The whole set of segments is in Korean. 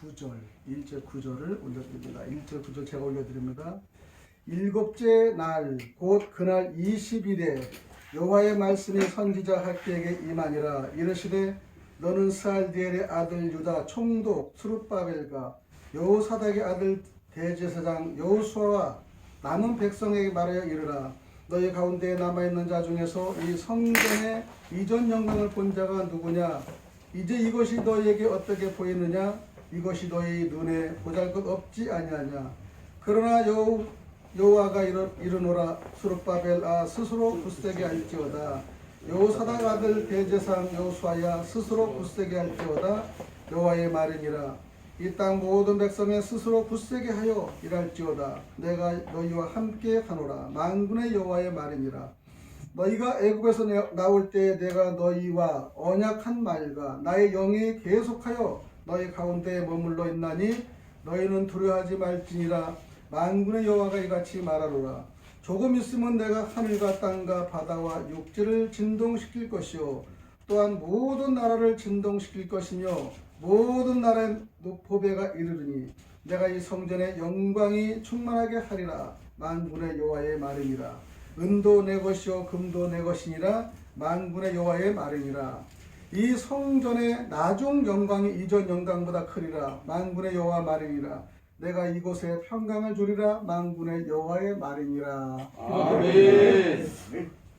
9절, 1절 9절을 올려드립니다. 1절 9절 제가 올려드립니다. 일곱째 날 곧 그날 20일에 여호와의 말씀이 선지자 학개에게 임하니라. 이르시되 너는 스알디엘의 아들 유다 총독 스룹바벨과 여호사닥의 아들 대제사장 여호수아와 남은 백성에게 말하여 이르라. 너희 가운데 남아있는 자 중에서 이 성전의 이전 영광을 본 자가 누구냐? 이제 이것이 너희에게 어떻게 보이느냐? 이것이 너희 눈에 보잘것 없지 아니하냐? 그러나 여호와가 이르노라. 스룹바벨아 스스로 굳세게 할지어다. 여호사닥 아들 대제사장 여호수아야 스스로 굳세게 할지어다. 여호와의 말이니라. 이 땅 모든 백성의 스스로 굳세게 하여 일할지어다. 내가 너희와 함께 하노라. 만군의 여호와의 말이니라. 너희가 애굽에서 나올 때에 내가 너희와 언약한 말과 나의 영이 계속하여 너희 가운데에 머물러 있나니 너희는 두려워하지 말지니라. 만군의 여호와가 이같이 말하노라. 조금 있으면 내가 하늘과 땅과 바다와 육지를 진동시킬 것이요 또한 모든 나라를 진동시킬 것이며 모든 나라의 보배가 이르르니 내가 이 성전의 영광이 충만하게 하리라. 만군의 여호와의 말이니라. 은도 내 것이요 금도 내 것이니라. 만군의 여호와의 말이니라. 이 성전의 나중 영광이 이전 영광보다 크리라. 만군의 여호와 말이니라. 내가 이곳에 평강을 주리라. 만군의 여호와의 말이니라. 아멘.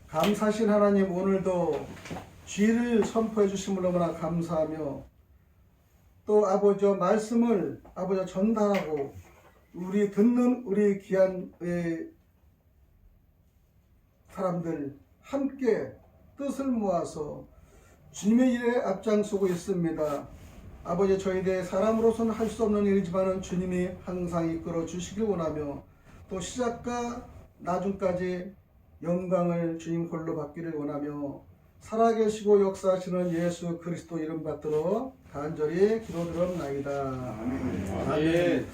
감사하신 하나님, 오늘도 쥐를 선포해 주심을 너무나 감사하며 또 아버지 말씀을 아버지 전달하고 우리 듣는 우리 귀한 사람들 함께 뜻을 모아서 주님의 일에 앞장서고 있습니다. 아버지, 저희들 사람으로서는 할 수 없는 일이지만 주님이 항상 이끌어 주시길 원하며 또 시작과 나중까지 영광을 주님 홀로 받기를 원하며 살아계시고 역사하시는 예수 그리스도 이름 받들어 간절히 기도드렸나이다. 아멘.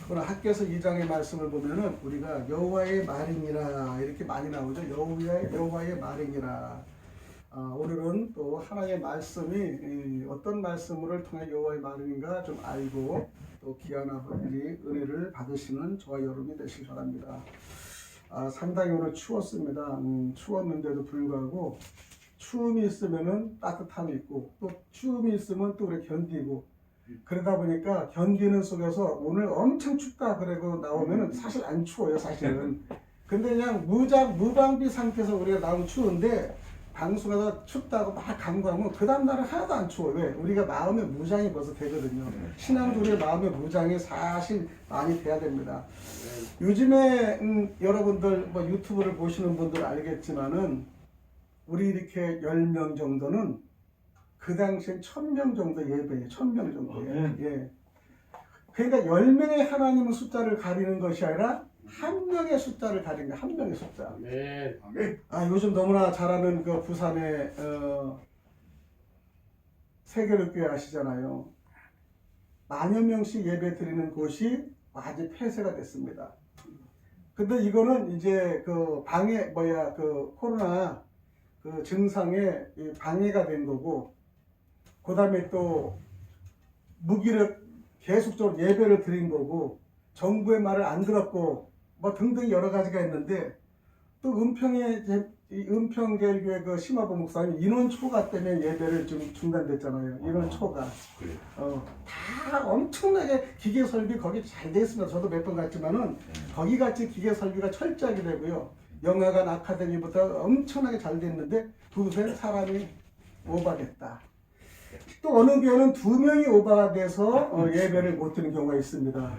오늘 학개서 2장의 말씀을 보면은 우리가 여호와의 말이니라 이렇게 많이 나오죠. 여호와의 말이니라. 오늘은 또 하나님의 말씀이 어떤 말씀을 통해 여호와의 말인가 좀 알고 또 귀한 아버지 은혜를 받으시는 저와 여러분이 되시기 바랍니다. 상당히 오늘 추웠습니다. 추웠는데도 불구하고 추움이 있으면은 따뜻함이 있고 또 추움이 있으면 또 우리 견디고 그러다 보니까 견디는 속에서 오늘 엄청 춥다 그러고 나오면은 사실 안 추워요, 사실은. 근데 그냥 무방비 상태에서 우리가 나오면 추운데 방송에서 춥다고 막 강구하면 그 다음날은 하나도 안 추워요. 왜? 우리가 마음의 무장이 벌써 되거든요. 신앙적으로 마음의 무장이 사실 많이 돼야 됩니다. 요즘에 여러분들 뭐 유튜브를 보시는 분들 알겠지만은 우리 이렇게 10명 정도는 그 당시엔 1000명 정도 예배예요. 1000명 정도예요. 예. 그러니까 10명의 하나님의 숫자를 가리는 것이 아니라 한 명의 숫자를 가리는 거예요. 한 명의 숫자. 네. 요즘 너무나 잘 아는 그 부산의 세계롭교회 아시잖아요. 만여 명씩 예배 드리는 곳이 아주 폐쇄가 됐습니다. 근데 이거는 이제 그 코로나 그 증상에 방해가 된 거고, 그 다음에 또 무기력 계속적으로 예배를 드린 거고, 정부의 말을 안 들었고, 뭐 등등 여러 가지가 있는데, 또 은평제일교회 그 심화보 목사님 인원 초과 때문에 예배를 좀 중단됐잖아요. 인원 초과. 다 엄청나게 기계 설비 거기 잘 돼 있습니다. 저도 몇 번 갔지만은 거기 같이 기계 설비가 철저하게 되고요. 영화관 아카데미부터 엄청나게 잘 됐는데 두세 사람이 오바됐다. 또 어느 교회는 2명이 오바가 돼서 예배를 못 드는 경우가 있습니다.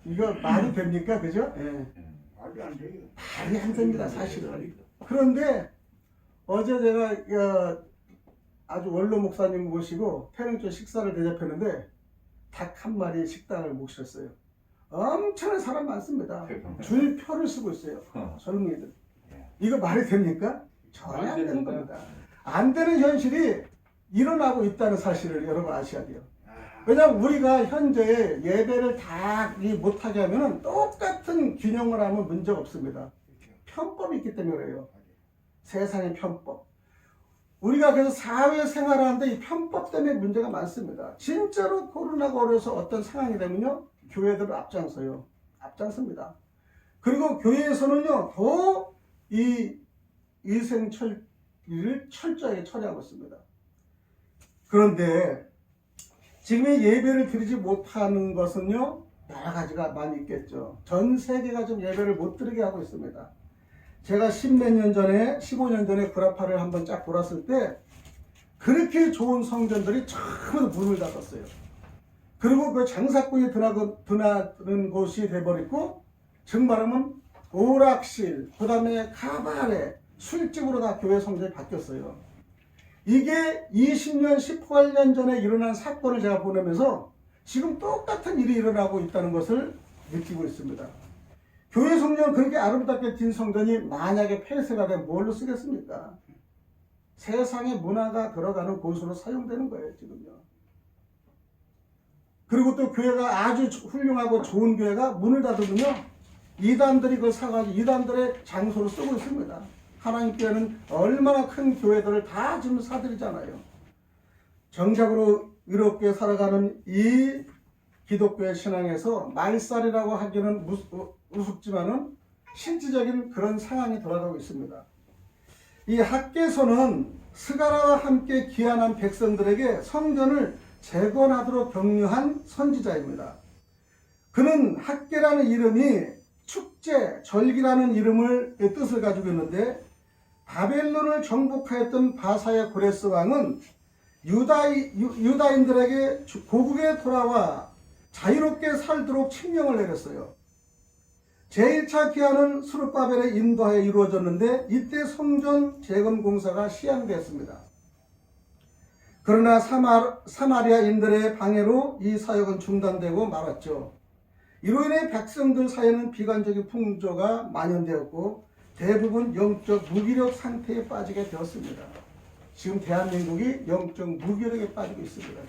이거 말이 됩니까? 그죠? 예. 말이 안 돼요. 말이 안 됩니다, 사실은. 그런데 어제 제가 아주 원로 목사님 모시고 태릉쪽 식사를 대접했는데 닭 한 마리 식당을 모셨어요. 엄청난 사람 많습니다. 줄 표를 쓰고 있어요. 젊은이들. 이거 말이 됩니까? 전혀 안 되는 겁니다. 안 되는 현실이 일어나고 있다는 사실을 여러분 아셔야 돼요. 왜냐하면 우리가 현재 예배를 다 못하게 하면 똑같은 균형을 하면 문제가 없습니다. 편법이 있기 때문에 그래요. 세상의 편법. 우리가 그래서 사회생활을 하는데 이 편법 때문에 문제가 많습니다. 진짜로 코로나가 어려서 어떤 상황이 되면요, 교회들을 앞장서요. 앞장섭니다. 그리고 교회에서는요, 더 이 위생처리를 철저하게 처리하고 있습니다. 그런데 지금의 예배를 드리지 못하는 것은요, 여러 가지가 많이 있겠죠. 전 세계가 좀 예배를 못 드리게 하고 있습니다. 제가 10몇 년 전에, 15년 전에 구라파를 한번 쫙 돌았을 때 그렇게 좋은 성전들이 전부 문을 닫았어요. 그리고 그 장사꾼이 드나드는 곳이 돼버렸고, 정말하면 오락실, 그 다음에 가발에 술집으로 다 교회 성전이 바뀌었어요. 이게 20년, 18년 전에 일어난 사건을 제가 보내면서 지금 똑같은 일이 일어나고 있다는 것을 느끼고 있습니다. 교회 성전, 그렇게 아름답게 진 성전이 만약에 폐쇄가 되면 뭘로 쓰겠습니까? 세상의 문화가 들어가는 곳으로 사용되는 거예요, 지금요. 그리고 또 교회가 아주 훌륭하고 좋은 교회가 문을 닫으면요, 이단들이 그걸 사가지고 이단들의 장소로 쓰고 있습니다. 하나님 교회는 얼마나 큰 교회들을 다 지금 사들이잖아요. 정작으로 의롭게 살아가는 이 기독교의 신앙에서 말살이라고 하기는 우습지만은 실질적인 그런 상황이 돌아가고 있습니다. 이 학개서는 스가랴와 함께 귀환한 백성들에게 성전을 재건하도록 격려한 선지자입니다. 그는 학개라는 이름이 축제, 절기라는 이름을 뜻을 가지고 있는데, 바벨론을 정복하였던 바사의 고레스 왕은 유다인들에게 고국에 돌아와 자유롭게 살도록 칙령을 내렸어요. 제1차 귀환은 스룹바벨의 인도하에 이루어졌는데 이때 성전 재건 공사가 시행됐습니다. 그러나 사마리아인들의 방해로 이 사역은 중단되고 말았죠. 이로 인해 백성들 사이에는 비관적인 풍조가 만연되었고 대부분 영적 무기력 상태에 빠지게 되었습니다. 지금 대한민국이 영적 무기력에 빠지고 있습니다.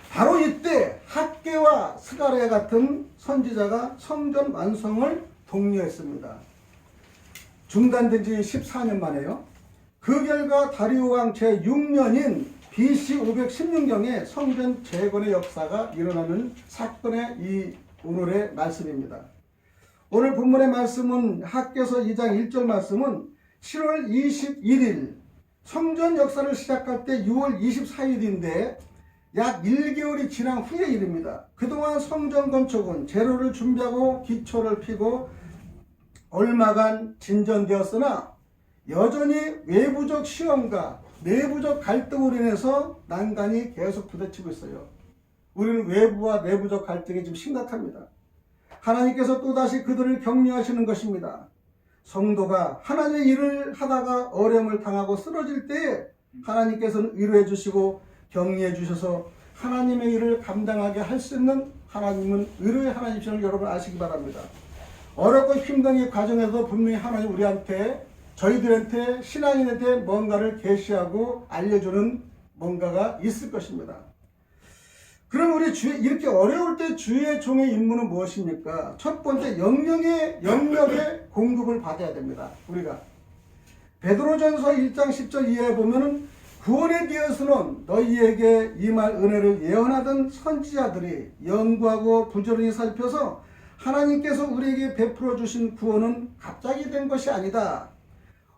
바로 이때 학개와 스가랴 같은 선지자가 성전 완성을 독려했습니다. 중단된 지 14년 만에요. 그 결과 다리오 왕 제6년인 BC 516년에 성전 재건의 역사가 일어나는 사건의 이 오늘의 말씀입니다. 오늘 본문의 말씀은 학개서 2장 1절 말씀은 7월 21일 성전 역사를 시작할 때 6월 24일인데 약 1개월이 지난 후의 일입니다. 그동안 성전 건축은 재료를 준비하고 기초를 피고 얼마간 진전되었으나 여전히 외부적 시험과 내부적 갈등으로 인해서 난간이 계속 부딪히고 있어요. 우리는 외부와 내부적 갈등이 좀 심각합니다. 하나님께서 또다시 그들을 격려하시는 것입니다. 성도가 하나님의 일을 하다가 어려움을 당하고 쓰러질 때에 하나님께서는 위로해 주시고 격려해 주셔서 하나님의 일을 감당하게 할 수 있는 하나님은 의로의 하나님이시는 여러분 아시기 바랍니다. 어렵고 힘든 이 과정에서 분명히 하나님 우리한테, 저희들한테, 신앙인한테 뭔가를 계시하고 알려주는 뭔가가 있을 것입니다. 그럼 우리 이렇게 어려울 때 주의 종의 임무는 무엇입니까? 첫 번째, 영역의 공급을 받아야 됩니다. 우리가 베드로전서 1장 10절 이하에 보면은 구원에 대해서는 너희에게 임할 은혜를 예언하던 선지자들이 연구하고 부지런히 살펴서 하나님께서 우리에게 베풀어 주신 구원은 갑자기 된 것이 아니다.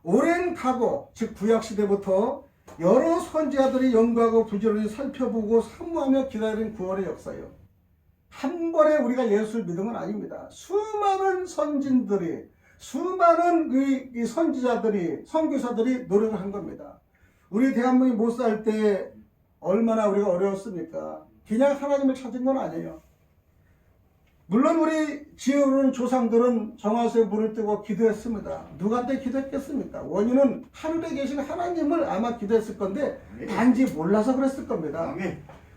오랜 과거, 즉 구약시대부터 여러 선지자들이 연구하고 부지런히 살펴보고 사모하며 기다린 구원의 역사예요. 한 번에 우리가 예수를 믿은 건 아닙니다. 수많은 선진들이, 수많은 이 선지자들이, 선교사들이 노력을 한 겁니다. 우리 대한민국이 못 살 때 얼마나 우리가 어려웠습니까? 그냥 하나님을 찾은 건 아니에요. 물론 우리 지혜로운 조상들은 정화수에 물을 뜨고 기도했습니다. 누구한테 기도했겠습니까? 원인은 하늘에 계신 하나님을 아마 기도했을 건데 단지 몰라서 그랬을 겁니다.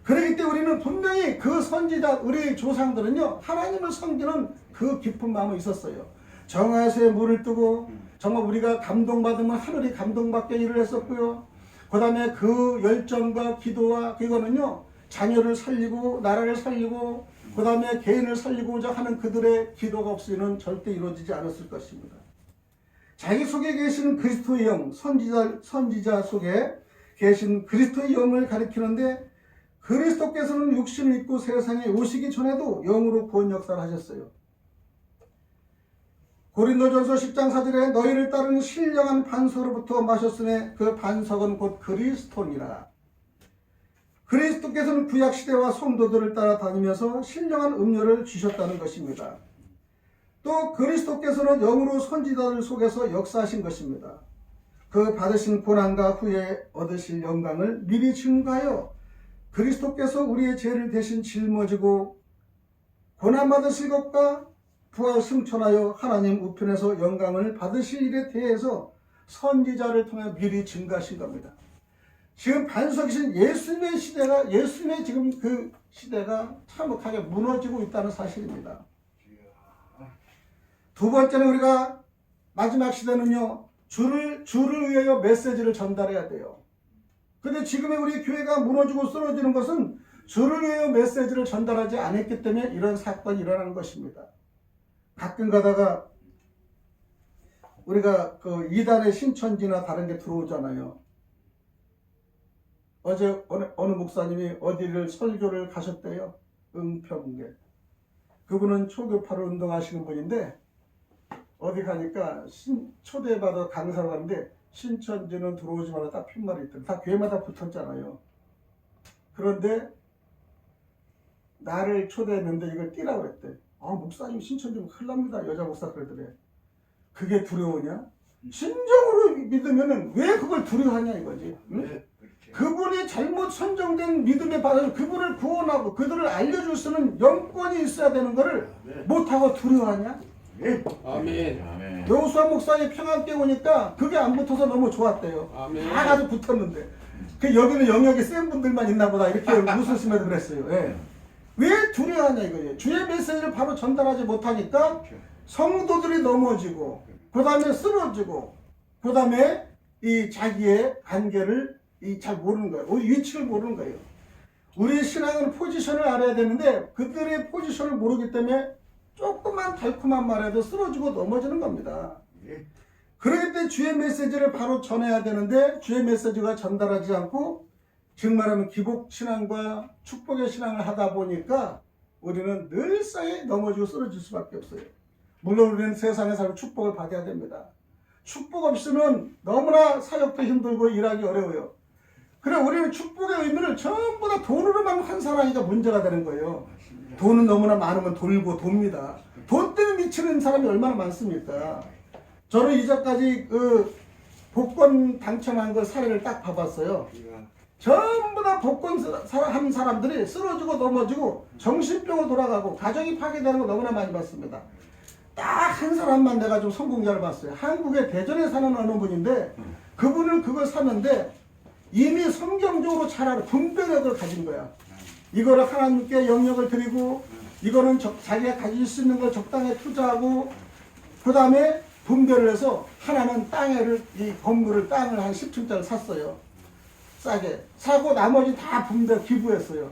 그렇기 때문에 우리는 분명히 그 선지자, 우리 조상들은요, 하나님을 섬기는 그 깊은 마음이 있었어요. 정화수에 물을 뜨고 정말 우리가 감동받으면 하늘이 감동받게 일을 했었고요. 그 다음에 그 열정과 기도와 그거는요, 자녀를 살리고 나라를 살리고 그 다음에 개인을 살리고자 하는 그들의 기도가 없이는 절대 이루어지지 않았을 것입니다. 자기 속에 계시는 그리스도의 영, 선지자 속에 계신 그리스도의 영을 가리키는데 그리스도께서는 육신을 입고 세상에 오시기 전에도 영으로 구원 역사를 하셨어요. 고린도전서 10장 4절에 너희를 따르는 신령한 반석으로부터 마셨으니 그 반석은 곧 그리스도니라. 그리스도께서는 구약시대와 성도들을 따라다니면서 신령한 음료를 주셨다는 것입니다. 또 그리스도께서는 영으로 선지자들 속에서 역사하신 것입니다. 그 받으신 고난과 후에 얻으실 영광을 미리 증거하여 그리스도께서 우리의 죄를 대신 짊어지고 고난받으실 것과 부활 승천하여 하나님 우편에서 영광을 받으실 일에 대해서 선지자를 통해 미리 증거하신 겁니다. 지금 반석이신 예수님의 시대가, 예수님의 지금 그 시대가 참혹하게 무너지고 있다는 사실입니다. 두 번째는 우리가 마지막 시대는요, 주를 위하여 메시지를 전달해야 돼요. 근데 지금의 우리 교회가 무너지고 쓰러지는 것은 주를 위하여 메시지를 전달하지 않았기 때문에 이런 사건이 일어나는 것입니다. 가끔 가다가 우리가 그 이단의 신천지나 다른 게 들어오잖아요. 어제 어느 목사님이 어디를 설교를 가셨대요. 은평에. 그분은 초교파로 운동하시는 분인데 어디 가니까 초대받아 강사를 하는데 신천지는 들어오지 마라 딱 푯말이 있더라고요. 다 교회마다 붙었잖아요. 그런데 나를 초대했는데 이걸 띄라고 했대. 목사님 신천지면 큰일 납니다. 여자 목사 그러더래. 그게 두려우냐? 진정으로 믿으면은 왜 그걸 두려워하냐 이거지. 응? 네, 그분이 잘못 선정된 믿음에 받아서 그분을 구원하고 그들을 알려줄 수 있는 영권이 있어야 되는 거를 못하고 두려워하냐? 아멘. 여호수아 목사님 평안께 오니까 그게 안 붙어서 너무 좋았대요. 아멘. 다 가지고 붙었는데 그 여기는 영역이 센 분들만 있나 보다 이렇게 웃으시면서 그랬어요. 예. 왜 두려워하냐 이거예요. 주의 메시지를 바로 전달하지 못하니까 성도들이 넘어지고 그 다음에 쓰러지고 그 다음에 이 자기의 관계를 잘 모르는 거예요. 위치를 모르는 거예요. 우리의 신앙은 포지션을 알아야 되는데 그들의 포지션을 모르기 때문에 조금만 달콤한 말에도 쓰러지고 넘어지는 겁니다. 그렇기 때문에 주의 메시지를 바로 전해야 되는데 주의 메시지가 전달하지 않고 즉 말하면 기복신앙과 축복의 신앙을 하다 보니까 우리는 늘상에 넘어지고 쓰러질 수밖에 없어요. 물론 우리는 세상에 살고 축복을 받아야 됩니다. 축복 없이는 너무나 사역도 힘들고 일하기 어려워요. 그래 우리는 축복의 의미를 전부 다 돈으로만 환산하니까 문제가 되는 거예요. 돈은 너무나 많으면 돌고 돕니다. 돈 때문에 미치는 사람이 얼마나 많습니까? 저는 이제까지 그 복권 당첨한 걸 사례를 딱 봐봤어요. 전부 다 복권 한 사람들이 쓰러지고 넘어지고 정신병으로 돌아가고 가정이 파괴되는 거 너무나 많이 봤습니다. 딱 한 사람만 내가 좀 성공자를 봤어요. 한국의 대전에 사는 어느 분인데 그분은 그걸 샀는데 이미 성경적으로 잘 알아 분별력을 가진 거야. 이거를 하나님께 영역을 드리고 이거는 자기가 가질 수 있는 걸 적당히 투자하고 그 다음에 분별을 해서 하나는 이 건물을 땅을 한 10층짜리 샀어요. 싸게 사고 나머지 다 분배 기부했어요.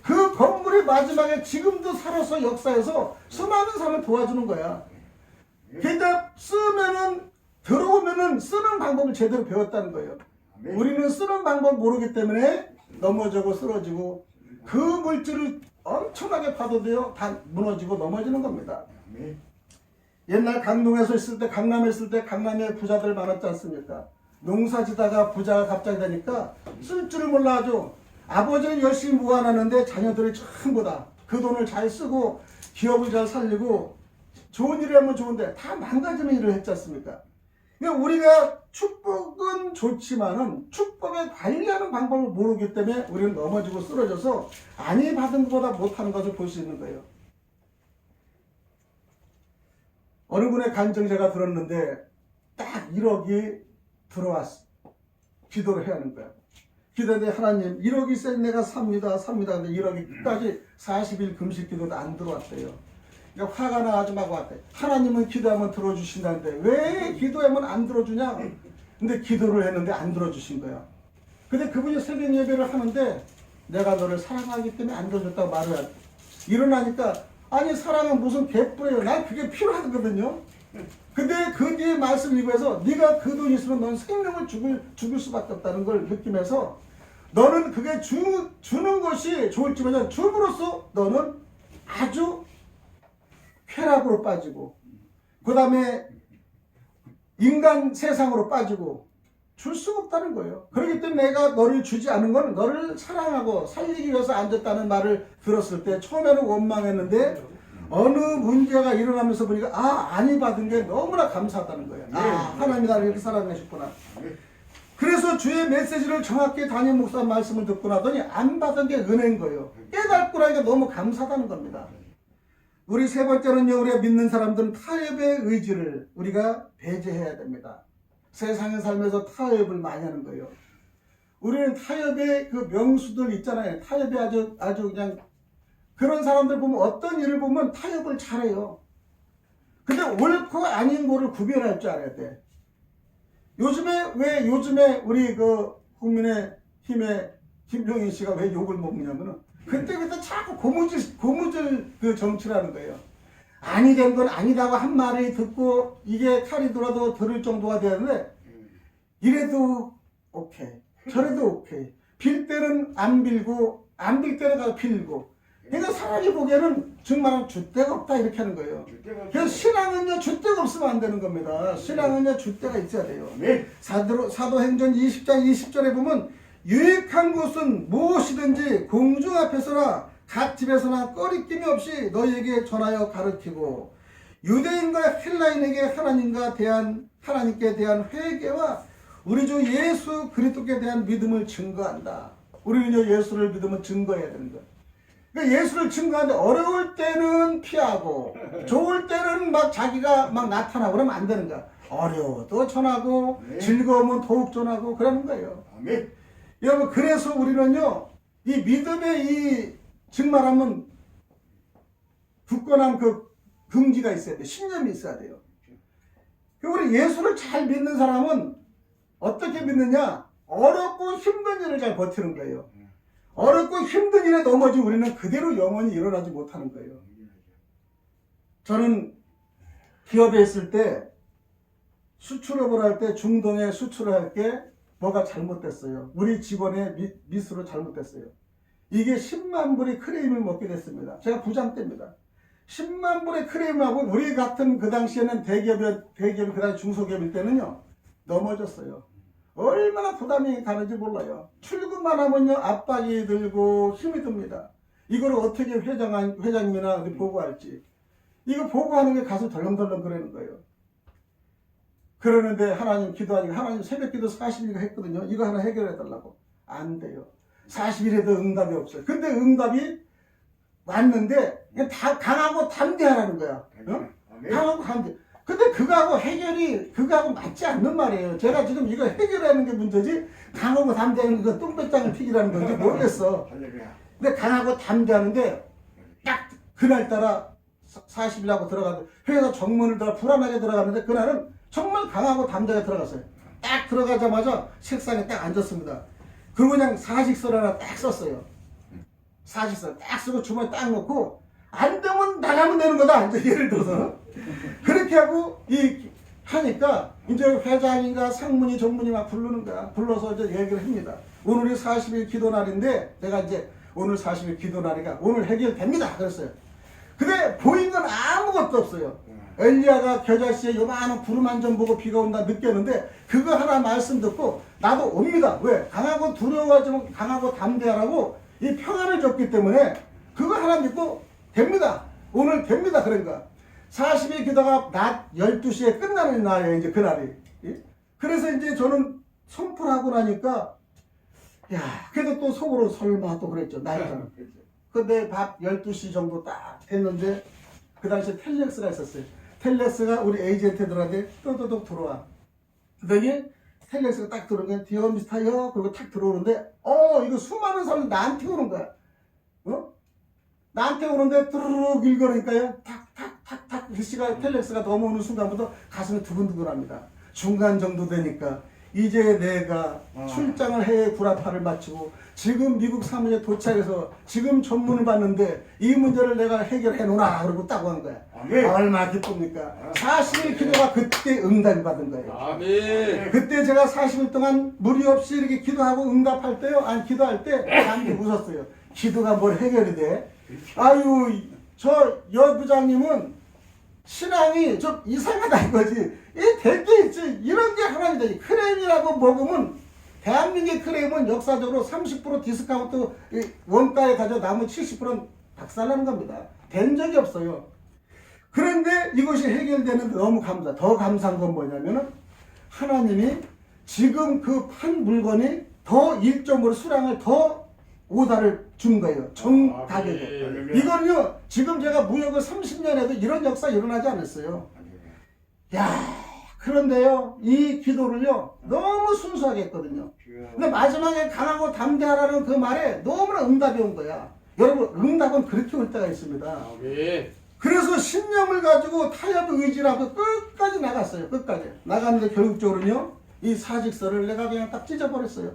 그 건물이 마지막에 지금도 살아서 역사에서 수많은 사람을 도와주는 거야. 그러니까 쓰면은 들어오면은 쓰는 방법을 제대로 배웠다는 거예요. 우리는 쓰는 방법 모르기 때문에 넘어지고 쓰러지고 그 물질을 엄청나게 받아도요 다 무너지고 넘어지는 겁니다. 옛날 강동에서 있을 때 강남에 있을 때 강남에 부자들 많았지 않습니까? 농사 지다가 부자가 갑자기 되니까 쓸 줄을 몰라가지고 아버지는 열심히 모아놨는데 자녀들이 전부 다 그 돈을 잘 쓰고 기업을 잘 살리고 좋은 일을 하면 좋은데 다 망가지는 일을 했지 않습니까? 그러니까 우리가 축복은 좋지만은 축복에 관리하는 방법을 모르기 때문에 우리는 넘어지고 쓰러져서 아니 받은 것보다 못하는 것을 볼 수 있는 거예요. 어느 분의 간증 제가 들었는데 딱 1억이 들어왔어. 기도를 해야 하는 거야. 기도했는데 하나님 1억이 있어야 내가 삽니다. 근데 1억이 끝까지 40일 금식 기도도 안 들어왔대요. 그러니까 화가 나가지고 막 왔대. 하나님은 기도하면 들어주신다는데 왜 기도하면 안 들어주냐? 근데 기도를 했는데 안 들어주신 거야. 근데 그분이 새벽 예배를 하는데 내가 너를 사랑하기 때문에 안 들어줬다고 말을 해. 일어나니까 아니 사랑은 무슨 개뿔이에요. 난 그게 필요하거든요. 근데 그 뒤에 말씀을 읽으면서 네가 그 돈 있으면 넌 생명을 죽을 수밖에 없다는 걸 느끼면서 너는 그게 주는 것이 좋을지만 줌으로써 너는 아주 쾌락으로 빠지고 그 다음에 인간 세상으로 빠지고 줄 수가 없다는 거예요. 그렇기 때문에 내가 너를 주지 않은 건 너를 사랑하고 살리기 위해서 앉았다는 말을 들었을 때 처음에는 원망했는데 어느 문제가 일어나면서 보니까 안이 받은 게 너무나 감사하다는 거예요. 하나님이 나를 이렇게 사랑하셨구나. 그래서 주의 메시지를 정확히 담임 목사 말씀을 듣고 나더니 안 받은 게 은혜인 거예요. 깨닫고 나니까 너무 감사하다는 겁니다. 우리 세 번째는요, 우리가 믿는 사람들은 타협의 의지를 우리가 배제해야 됩니다. 세상에 살면서 타협을 많이 하는 거예요. 우리는 타협의 그 명수들 있잖아요. 타협이 아주 그냥 그런 사람들 보면 어떤 일을 보면 타협을 잘해요. 근데 옳고 아닌 거를 구별할 줄 알아야 돼. 요즘에 우리 그 국민의힘의 김종인 씨가 왜 욕을 먹냐면은 그때 자꾸 고무줄 그 정치라는 거예요. 아니 된 건 아니다고 한 말을 듣고 이게 칼이 돌아도 들을 정도가 되는데 이래도 오케이 저래도 오케이 빌 때는 안 빌고 안 빌 때는 가서 빌고 그러니까 사람이 보기에는 정말 줏대가 없다 이렇게 하는 거예요. 그래서 신앙은요 줏대가 없으면 안 되는 겁니다. 신앙은요 줏대가 있어야 돼요. 사도행전 20장 20절에 보면 유익한 것은 무엇이든지 공중 앞에서나 각 집에서나 꺼리낌이 없이 너희에게 전하여 가르치고 유대인과 헬라인에게 하나님께 대한 회개와 우리 주 예수 그리스도께 대한 믿음을 증거한다. 우리는요 예수를 믿으면 증거해야 되는 거예요. 그러니까 예수를 증거하는데 어려울 때는 피하고 좋을 때는 막 자기가 막 나타나고 그러면 안 되는 거야. 어려워도 전하고 즐거우면 더욱 전하고 그러는 거예요. 아멘. 여러분 그래서 우리는요 이 믿음의 이 증말하면 굳건한 그 긍지가 있어야 돼. 신념이 있어야 돼요. 우리 예수를 잘 믿는 사람은 어떻게 믿느냐? 어렵고 힘든 일을 잘 버티는 거예요. 어렵고 힘든 일에 넘어지 우리는 그대로 영원히 일어나지 못하는 거예요. 저는 기업에 있을 때 수출업을 할 때 중동에 수출을 할 때 뭐가 잘못됐어요. 우리 직원의 미스로 잘못됐어요. 이게 10만 불이 크레임을 먹게 됐습니다. 제가 부장 때입니다. 10만 불의 크레임하고 우리 같은 그 당시에는 대기업이 그 당시 중소기업일 때는요 넘어졌어요. 얼마나 부담이 가는지 몰라요. 출근만 하면요 압박이 들고 힘이 듭니다. 이걸 어떻게 회장님이나 어디 보고할지. 이거 보고하는 게 가서 덜렁덜렁 그러는 거예요. 그러는데 하나님 기도하니까 하나님 새벽 기도 40일 했거든요. 이거 하나 해결해 달라고. 안 돼요. 40일에도 응답이 없어요. 근데 응답이 왔는데 다 강하고 담대하라는 거야. 어? 강하고 담대. 근데 그거하고 맞지 않는 말이에요. 제가 지금 이거 해결하는 게 문제지 강하고 담대하는 거 똥배짱을 튀기라는 건지 모르겠어. 근데 강하고 담대하는데 딱 그날따라 40일하고 들어가는데 회사 정문을 따라 불안하게 들어갔는데 그날은 정말 강하고 담대하게 들어갔어요. 딱 들어가자마자 책상에 딱 앉았습니다. 그리고 그냥 사직서를 하나 딱 썼어요. 사직서 딱 쓰고 주머니에 딱 넣고 안 되면 나가면 되는 거다. 이제 예를 들어서 그렇게 하고 하니까 이제 회장인가 상무니 정무니 막 부르는 거야. 불러서 이제 얘기를 합니다. 오늘이 40일 기도 날인데 내가 이제 오늘 40일 기도 날이니까 오늘 해결됩니다. 그랬어요. 근데 보인 건 아무것도 없어요. 엘리야가 겨자씨에 요만한 구름 한 점 보고 비가 온다 느꼈는데 그거 하나 말씀 듣고 나도 옵니다. 왜? 강하고 두려워하지만 강하고 담대하라고 이 평안을 줬기 때문에 그거 하나 믿고 됩니다. 오늘 됩니다. 그런 거야. 40일 기도가 낮 12시에 끝나는 날이에요. 이제 그날이. 그래서 이제 저는 선포를 하고 나니까 야 그래도 또 속으로 설마 또 그랬죠. 나이잖아. 근데 밥 12시 정도 딱 됐는데 그 당시에 텔렉스가 있었어요. 텔렉스가 우리 에이전트들한테 또또또 들어와. 그러더니 텔렉스가 딱 들어오는 게 디어 미스터요. 그리고 탁 들어오는데 이거 수많은 사람이 나한테 오는 거야. 나한테 오는데 뚜루룩 읽으니까요. 탁탁탁탁 글씨가 텔렉스가 넘어오는 순간부터 가슴이 두근두근합니다. 중간 정도 되니까 이제 내가 출장을 해외 구라파를 마치고 지금 미국 사무실에 도착해서 지금 전문을 받는데 이 문제를 내가 해결해 놓으라 그러고 따고 한 거야. 얼마나 기쁩니까? 40일 기도가 그때 응답이 받은 거예요. 아멘. 그때 제가 40일 동안 무리 없이 이렇게 기도하고 응답할 때요. 아니 기도할 때 남들이 웃었어요. 기도가 뭘 해결이 돼? 아유 저 여부장님은 신앙이 좀 이상하다 이거지. 이 될 게 있지. 이런 게 하나님 되지. 크레임이라고 먹으면 대한민국의 크레임은 역사적으로 30% 디스카운트 원가에 가져 남은 70%는 박살나는 겁니다. 된 적이 없어요. 그런데 이것이 해결되는데 너무 더 감사한 건 뭐냐면은 하나님이 지금 그 판 물건이 더 1점으로 수량을 더 오다를 준 거예요. 정 가격에. 이거는요, 지금 제가 무역을 30년 해도 이런 역사 일어나지 않았어요. 야, 그런데요, 이 기도를요, 너무 순수하게 했거든요. 근데 마지막에 강하고 담대하라는 그 말에 너무나 응답이 온 거야. 여러분, 응답은 그렇게 올 때가 있습니다. 아멘. 그래서 신념을 가지고 타협 의지라고 끝까지 나갔어요. 끝까지. 나갔는데 결국적으로는요, 이 사직서를 내가 그냥 딱 찢어버렸어요.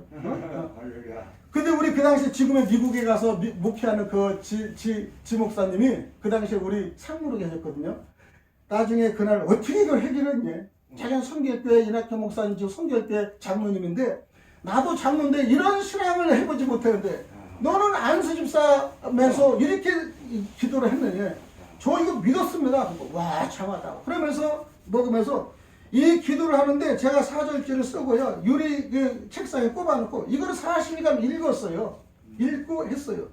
근데 우리 그 당시에 지금의 미국에 가서 목회하는 그 지 목사님이 그 당시에 우리 상무로 계셨거든요. 나중에 그날 어떻게 이걸 해결했냐. 자기는 성결교회 이낙현 목사님 지금 성결교회 장로님인데 나도 장로인데 이런 신앙을 해보지 못했는데 너는 안수 집사면서 이렇게 기도를 했느냐. 저 이거 믿었습니다. 와 참하다. 그러면서 먹으면서 이 기도를 하는데 제가 사절지를 쓰고요. 유리 그 책상에 꼽아놓고 이거를 40일간 읽었어요. 읽고 했어요.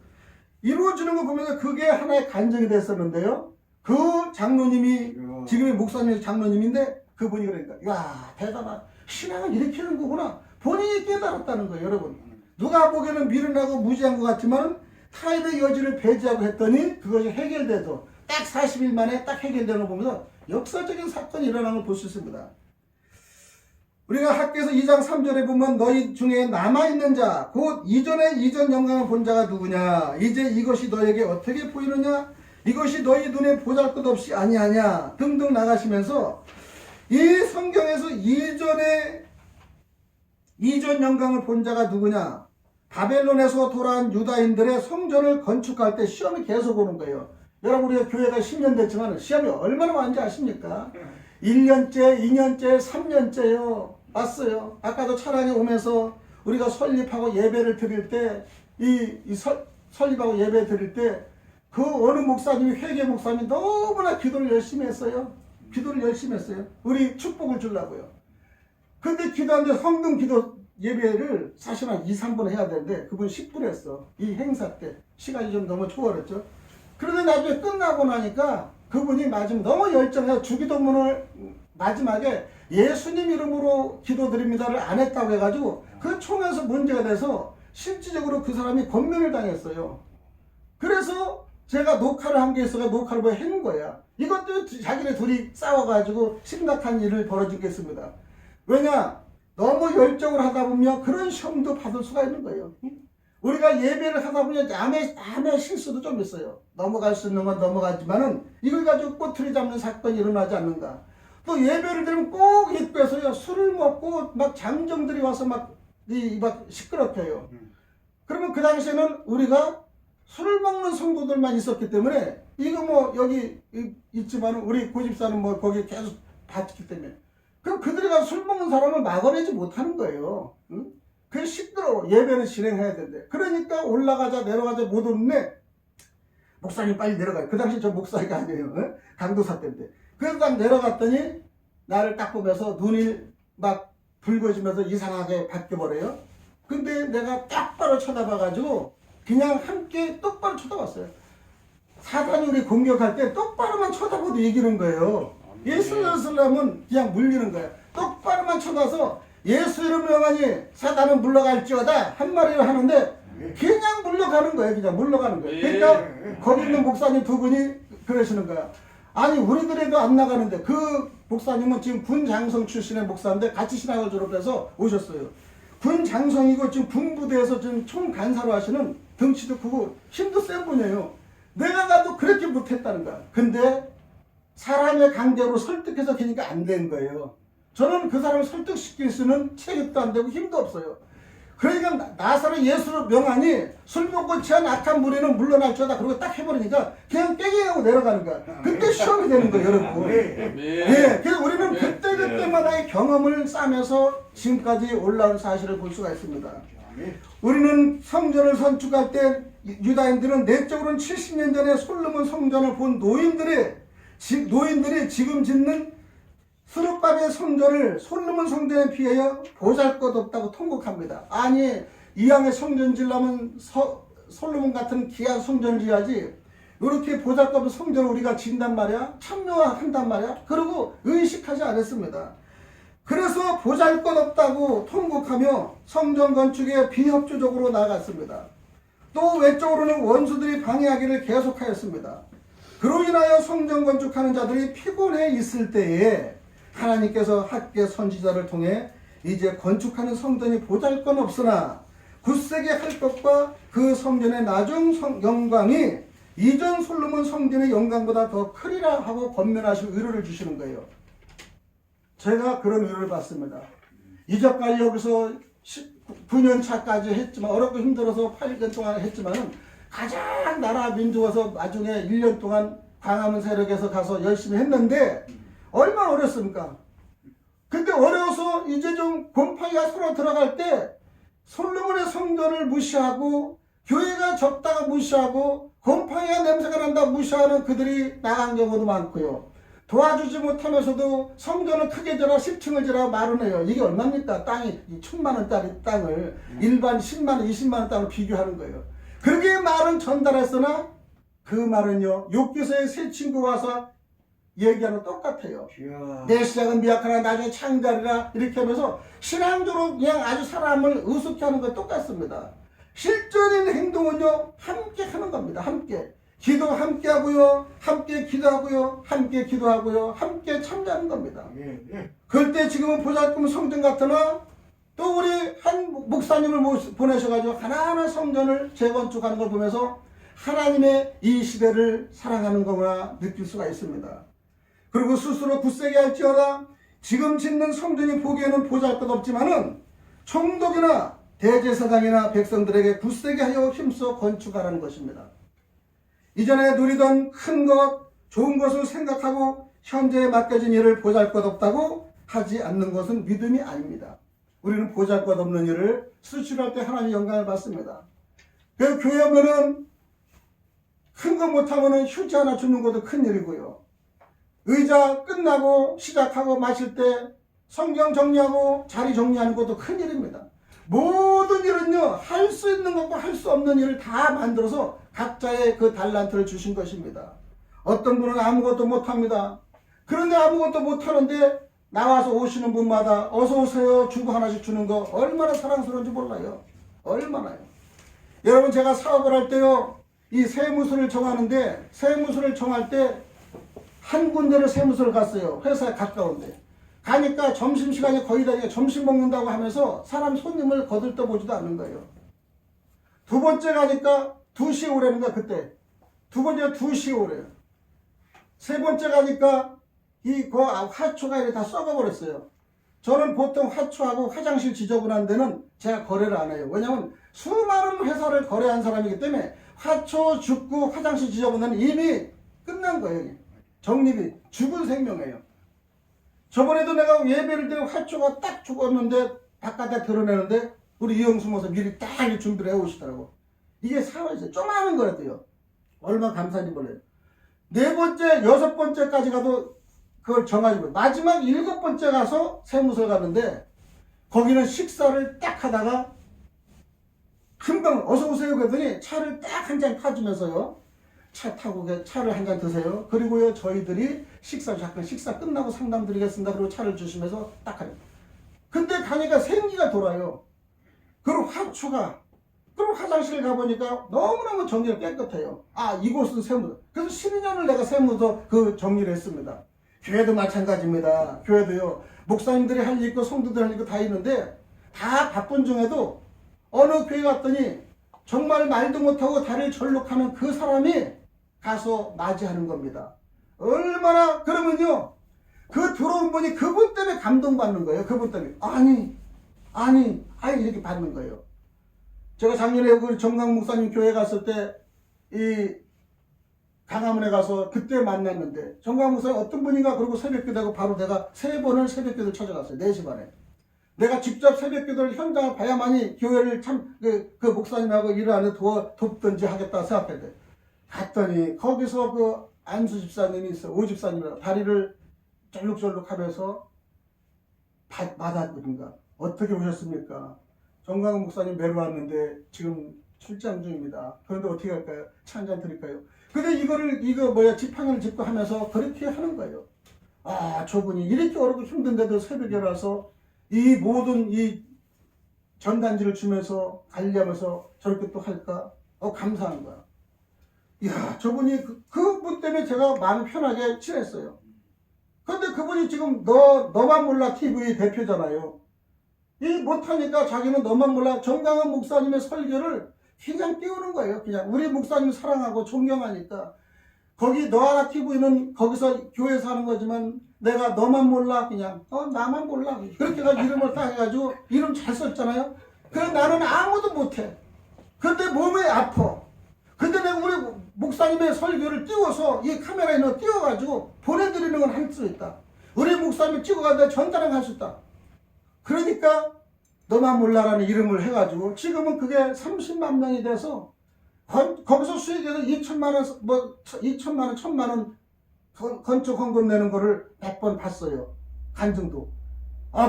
이루어지는 거 보면 그게 하나의 간증이 됐었는데요. 그 장로님이 지금의 목사님 장로님인데 그분이 그러니까 야 대단하다. 신앙을 이렇게 하는 거구나. 본인이 깨달았다는 거예요. 여러분. 누가 보기에는 미련하고 무지한 것 같지만 타협의 여지를 배제하고 했더니 그것이 해결돼서 딱 40일 만에 딱 해결되는 거 보면서 역사적인 사건이 일어나는 걸 볼 수 있습니다. 우리가 학교에서 2장 3절에 보면 너희 중에 남아있는 자 곧 이전 영광을 본 자가 누구냐 이제 이것이 너에게 어떻게 보이느냐 이것이 너희 눈에 보잘것없이 아니하냐 등등 나가시면서 이 성경에서 이전 영광을 본 자가 누구냐 바벨론에서 돌아온 유다인들의 성전을 건축할 때 시험이 계속 오는 거예요. 여러분 우리가 교회가 10년 됐지만 시험이 얼마나 많은지 아십니까? 1년째, 2년째, 3년째요. 왔어요. 아까도 차량에 오면서 우리가 설립하고 예배를 드릴 때 설립하고 예배 드릴 때 그 어느 목사님이 회계 목사님이 너무나 기도를 열심히 했어요. 기도를 열심히 했어요. 우리 축복을 주려고요. 근데 기도하는데 성금 기도 예배를 사실 한 2, 3분 해야 되는데 그분 10분 했어. 이 행사 때. 시간이 좀 너무 초월했죠. 그런데 나중에 끝나고 나니까 그분이 마지막 너무 열정해서 주기도문을 마지막에 예수님 이름으로 기도드립니다를 안 했다고 해가지고 그 총에서 문제가 돼서 실질적으로 그 사람이 권면을 당했어요. 그래서 제가 녹화를 한 게 있어서 녹화를 뭐 해놓은 거야. 이것도 자기네 둘이 싸워가지고 심각한 일을 벌어지겠습니다. 왜냐? 너무 열정을 하다 보면 그런 시험도 받을 수가 있는 거예요. 우리가 예배를 하다 보면 남의 실수도 좀 있어요. 넘어갈 수 있는 건 넘어가지만은 이걸 가지고 꼬투리 잡는 사건이 일어나지 않는가. 또 예배를 드리면 꼭 입구에서요 술을 먹고 막 장정들이 와서 막 시끄럽게 해요. 그러면 그 당시에는 우리가 술을 먹는 성도들만 있었기 때문에 이거 뭐 여기 있지만 우리 고집사는 뭐 거기 계속 봤기 때문에 그럼 그들이 가서 술 먹는 사람을 막아내지 못하는 거예요. 응? 그게 시끄러워. 예배를 진행해야 되는데 그러니까 올라가자 내려가자 못 오는데 목사님 빨리 내려가요. 그 당시 저 목사가 아니에요. 응? 강도사 때인데 그래서 딱 내려갔더니 나를 딱 보면서 눈이 막 붉어지면서 이상하게 바뀌어버려요. 근데 내가 똑바로 쳐다봐가지고 그냥 함께 똑바로 쳐다봤어요. 사단이 우리 공격할 때 똑바로만 쳐다봐도 이기는 거예요. 예수님은 그냥 물리는 거예요. 똑바로만 쳐다서 예수 이름으로 영하니 사단은 물러갈지어다 한 마리를 하는데 그냥 물러가는 거예요. 그냥 물러가는 거예요. 그러니까 거기 있는 목사님 두 분이 그러시는 거야. 아니 우리들에도 안 나가는데 그 목사님은 지금 군 장성 출신의 목사인데 같이 신학을 졸업해서 오셨어요. 군 장성이고 지금 군부대에서 지금 총 간사로 하시는 덩치도 크고 힘도 센 분이에요. 내가 가도 그렇게 못했다는 거야. 근데 사람의 강제로 설득해서 그러니까 안 된 거예요. 저는 그 사람을 설득시킬 수 있는 체력도 안 되고 힘도 없어요. 그러니까 나사렛 예수 명하니 술 먹고 취한 악한 무리는 물러날 줄다 그러고 딱 해버리니까 그냥 떼기하고 내려가는 거야. 그때 시험이 되는 거예요, 여러분. 예, 그래서 우리는 그때마다의 경험을 쌓으면서 지금까지 올라온 사실을 볼 수가 있습니다. 우리는 성전을 건축할 때 유다인들은 내적으로는 70년 전에 솔로몬 성전을 본 노인들이 지금 짓는 스룹바벨 성전을 솔로몬 성전에 비하여 보잘것없다고 통곡합니다. 아니 이왕에 성전 지려면 솔로몬 같은 귀한 성전을 지어야지 이렇게 보잘것없는 성전을 우리가 짓단 말이야. 참여한단 말이야. 그리고 의식하지 않았습니다. 그래서 보잘것없다고 통곡하며 성전 건축에 비협조적으로 나아갔습니다. 또 외적으로는 원수들이 방해하기를 계속하였습니다. 그로 인하여 성전 건축하는 자들이 피곤해 있을 때에 하나님께서 학계 선지자를 통해 이제 건축하는 성전이 보잘것없으나 굳세게 할 것과 그 성전의 나중 영광이 이전 솔로몬 성전의 영광보다 더 크리라 하고 권면하실 의뢰를 주시는 거예요. 제가 그런 의뢰를 받습니다. 이제까지 여기서 9년 차까지 했지만 어렵고 힘들어서 8년 동안 했지만은 가장 나라 민주와서 나중에 1년 동안 광화문 세력에서 가서 열심히 했는데 얼마나 어렵습니까? 근데 어려워서 이제 좀 곰팡이가 서로 들어갈 때 솔로몬의 성전을 무시하고 교회가 적다가 무시하고 곰팡이가 냄새가 난다 무시하는 그들이 나간 경우도 많고요. 도와주지 못하면서도 성전을 크게 지라 10층을 지라 말은 해요. 이게 얼마입니까? 땅이 1000만원짜리 땅을 일반 10만원, 20만원 땅을 비교하는 거예요. 그렇게 말은 전달했으나 그 말은요. 욕기서의 세 친구가 와서 얘기하는 똑같아요. 내 시작은 미약하나 나중에 창자리라 이렇게 하면서 신앙적으로 그냥 아주 사람을 우습게 하는 거 똑같습니다. 실전인 행동은요. 함께 하는 겁니다. 함께. 기도 함께 하고요. 함께 기도하고요. 함께 기도하고요. 함께 참여하는 겁니다. 그럴 때 지금은 보잘것없는 성전 같으나 또 우리 한 목사님을 보내셔가지고 하나하나 성전을 재건축하는 걸 보면서 하나님의 이 시대를 사랑하는 거구나 느낄 수가 있습니다. 그리고 스스로 굳세게 할지어다 지금 짓는 성전이 보기에는 보잘것없지만은 총독이나 대제사장이나 백성들에게 굳세게 하여 힘써 건축하라는 것입니다. 이전에 누리던 큰 것, 좋은 것을 생각하고 현재에 맡겨진 일을 보잘것없다고 하지 않는 것은 믿음이 아닙니다. 우리는 보잘것없는 일을 수출할 때 하나님의 영광을 받습니다. 그 교회 오면은 큰 거 못하면은 휴지 하나 주는 것도 큰 일이고요. 의자 끝나고 시작하고 마실 때 성경 정리하고 자리 정리하는 것도 큰 일입니다. 모든 일은요, 할 수 있는 것과 할 수 없는 일을 다 만들어서 각자의 그 달란트를 주신 것입니다. 어떤 분은 아무것도 못합니다. 그런데 아무것도 못하는데 나와서 오시는 분마다 어서 오세요 주고 하나씩 주는 거 얼마나 사랑스러운지 몰라요. 얼마나요. 여러분 제가 사업을 할 때요, 이 세무서를 정하는데 세무서를 정할 때 한 군데를 세무서를 갔어요. 회사에 가까운데. 가니까 점심시간이 거의 다 점심 먹는다고 하면서 사람 손님을 거들떠보지도 않는 거예요. 두 번째 가니까 2시에 오라는 거야, 그때. 두 번째 2시에 오래요. 세 번째 가니까 화초가 이렇게 다 썩어버렸어요. 저는 보통 화초하고 화장실 지저분한 데는 제가 거래를 안 해요. 왜냐하면 수많은 회사를 거래한 사람이기 때문에 화초 죽고 화장실 지저분한 데는 이미 끝난 거예요. 정립이 죽은 생명이에요. 저번에도 내가 예배를 드리고 화초가 딱 죽었는데 바깥에 드러내는데 우리 이영수 모사 미리 딱 준비를 해오시더라고. 이게 사회에서 조그마한 거랬대요. 얼마나 감사한지 몰라요. 네 번째, 여섯 번째까지 가도 그걸 정하지고 마지막 7번째 가서 세무서 갔는데 거기는 식사를 딱 하다가 금방 어서 오세요 그러더니 차를 딱 한 잔 타주면서요. 차 타고 차를 한 잔 드세요. 그리고요 저희들이 잠깐 식사 끝나고 상담 드리겠습니다. 그리고 차를 주시면서 딱 하요. 근데 가니까 생기가 돌아요. 그리고 화초가 그리고 화장실 가보니까 너무너무 정리가 깨끗해요. 아 이곳은 세무서. 그래서 12년을 내가 세무서 그 정리를 했습니다. 교회도 마찬가지입니다. 교회도요 목사님들이 할 일 있고 성도들이 할 일 있고 다 있는데 다 바쁜 중에도 어느 교회 갔더니 정말 말도 못하고 다리를 절룩하는 그 사람이 가서 맞이하는 겁니다. 얼마나 그러면요 그 들어온 분이 그분 때문에 감동받는 거예요. 그분 때문에. 아니 이렇게 받는 거예요. 제가 작년에 그 정강 목사님 교회 갔을 때 이 강화문에 가서 그때 만났는데 정강 목사님 어떤 분인가 그러고 새벽기도하고 바로 내가 3번을 새벽기도를 찾아갔어요. 4시 반에. 내가 직접 새벽기도를 현장을 봐야만이 교회를 참 그 목사님하고 일을 안에 돕든지 하겠다 생각했는데 갔더니 거기서 그 안수 집사님이 있어. 오 집사님이라고 다리를 쩔룩쩔룩 하면서 받아들인가. 어떻게 오셨습니까? 정강 목사님 뵈러 왔는데 지금 출장 중입니다. 그런데 어떻게 할까요? 차 한잔 드릴까요? 근데 지팡이를 짚고 하면서 그렇게 하는 거예요. 아, 저분이 이렇게 어렵고 힘든데도 새벽에 와서 이 모든 이 전단지를 주면서 관리하면서 저렇게 또 할까? 감사한 거야. 이야, 저분이 그분 때문에 제가 마음 편하게 지냈어요. 근데 그분이 지금 너만 몰라 TV 대표잖아요. 이 못하니까 자기는 너만 몰라 정강한 목사님의 설교를 그냥 띄우는 거예요. 그냥 우리 목사님 사랑하고 존경하니까 거기 너하나 TV는 거기서 교회에서 하는 거지만 내가 너만 몰라 그냥 나만 몰라 그렇게 해서 이름을 딱 해가지고 이름 잘 썼잖아요. 그래 나는 아무도 못해. 근데 몸이 아파. 근데 내가 우리 목사님의 설교를 띄워서 이 카메라에 띄워가지고 보내드리는 건 할 수 있다. 우리 목사님이 찍어가다 전달을 할 수 있다. 그러니까 너만 몰라라는 이름을 해가지고 지금은 그게 30만 명이 돼서 거기서 수익에서 2천만 원, 1,000만 원 건축 헌금 내는 거를 100번 봤어요. 간증도.